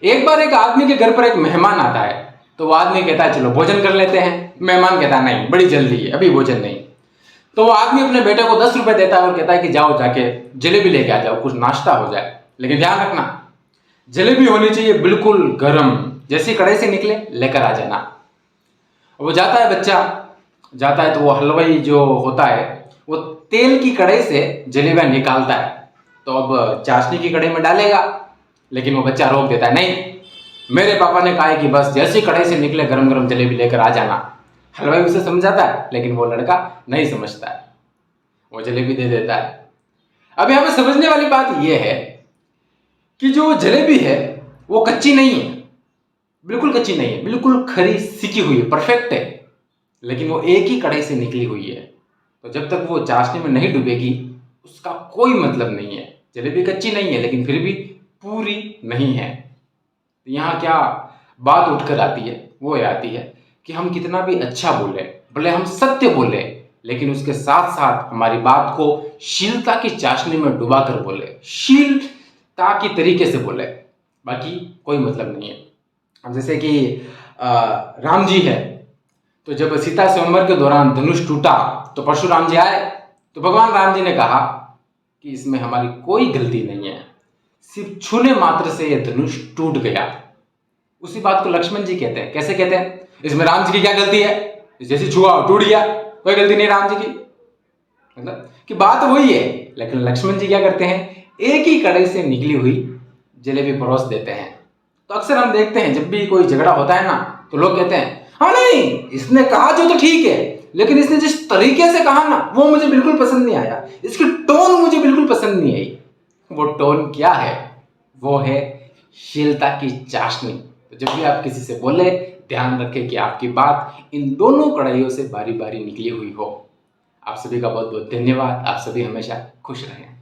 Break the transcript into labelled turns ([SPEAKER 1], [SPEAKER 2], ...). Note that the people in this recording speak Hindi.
[SPEAKER 1] एक बार एक आदमी के घर पर एक मेहमान आता है, तो वो आदमी कहता है चलो भोजन कर लेते हैं। मेहमान कहता है नहीं, बड़ी जल्दी है, अभी भोजन नहीं। तो वो आदमी अपने बेटे को 10 रुपए देता है और कहता है कि जाओ जाके जलेबी लेके आ जाओ, कुछ नाश्ता हो जाए। लेकिन ध्यान रखना, जलेबी होनी चाहिए बिल्कुल गर्म, जैसी कढ़ाई से निकले लेकर आ जाना। वो जाता है, बच्चा जाता है, तो वो हलवाई जो होता है वो तेल की कढ़ाई से जलेबियां निकालता है। तो अब चाशनी की कढ़ाई में डालेगा, लेकिन वो बच्चा रोक देता है, नहीं, मेरे पापा ने कहा है कि बस जैसी कढ़ाई से निकले गरम गरम जलेबी लेकर आ जाना। हलवाई उसे समझाता है, लेकिन वो लड़का नहीं समझता है, वो जलेबी दे देता है। अब यहाँ पे समझने वाली बात यह है कि जो जलेबी है वो कच्ची नहीं है, बिल्कुल कच्ची नहीं है, बिल्कुल खरी सिकी हुई है, परफेक्ट है, लेकिन वो एक ही कढ़ाई से निकली हुई है। तो जब तक वो चाशनी में नहीं डूबेगी उसका कोई मतलब नहीं है। जलेबी कच्ची नहीं है लेकिन फिर भी पूरी नहीं है। तो यहाँ क्या बात उठकर आती है, वो ये आती है कि हम कितना भी अच्छा बोले, भले हम सत्य बोले, लेकिन उसके साथ साथ हमारी बात को शीलता की चाशनी में डुबा कर बोले, शीलता की तरीके से बोले, बाकी कोई मतलब नहीं है। अब जैसे कि राम जी है, तो जब सीता स्वयंवर के दौरान धनुष टूटा तो परशुराम जी आए, तो भगवान राम जी ने कहा कि इसमें हमारी कोई गलती नहीं है, सिर्फ छूने मात्र से यह धनुष टूट गया। उसी बात को लक्ष्मण जी कहते हैं। कैसे कहते हैं? इसमें राम जी की क्या गलती है, जैसे छुआ टूट गया, कोई गलती नहीं राम जी की। मतलब कि बात वही है, लेकिन लक्ष्मण जी क्या करते हैं, एक ही कढ़ाई से निकली हुई जलेबी परोस देते हैं। तो अक्सर हम देखते हैं जब भी कोई झगड़ा होता है ना, तो लोग कहते हैं हाँ नहीं, इसने कहा जो तो ठीक है, लेकिन इसने जिस तरीके से कहा ना वो मुझे बिल्कुल पसंद नहीं आया, इसकी टोन मुझे बिल्कुल पसंद नहीं आई। वो टोन क्या है? वो है शीलता की चाशनी। तो जब भी आप किसी से बोले, ध्यान रखें कि आपकी बात इन दोनों कढ़ाइयों से बारी बारी निकली हुई हो। आप सभी का बहुत बहुत धन्यवाद। आप सभी हमेशा खुश रहें।